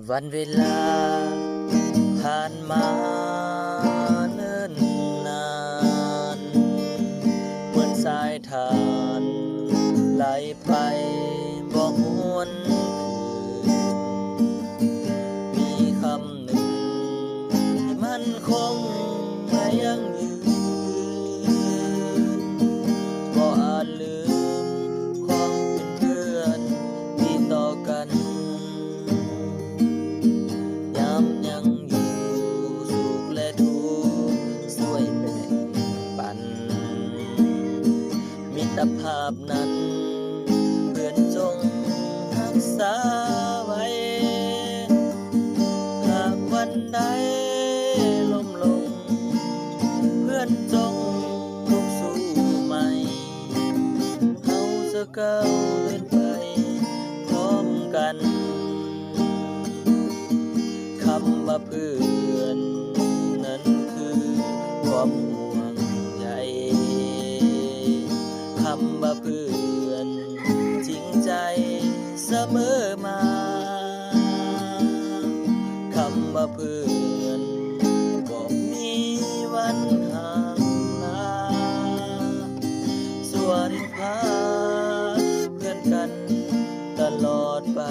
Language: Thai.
วันเวลาผ่านมาเนิ่นนานเหมือนสายทานไหลไปบ่หวนคืนมีคำหนึ่งที่มันคงไม่ยั่งยืนบ่อาจลืมความเป็นเพื่อนที่ต่อกันยังอยู่สุขและทุกข์ช่วยแบ่งปันมิตรภาพนั้นเพื่อนจงรักษาไว้หากวันใดล้มลงเพื่อนจงลุกสู้ใหม่เฮาจะก้าวเดินไปพร้อมกันคำว่าเพื่อนนั้นคือความห่วงใยคำว่าเพื่อนจริงใจเสมอมาคำว่าเพื่อนบ่มีวันห่างลาส่วนพาเพื่อนกันตลอดไป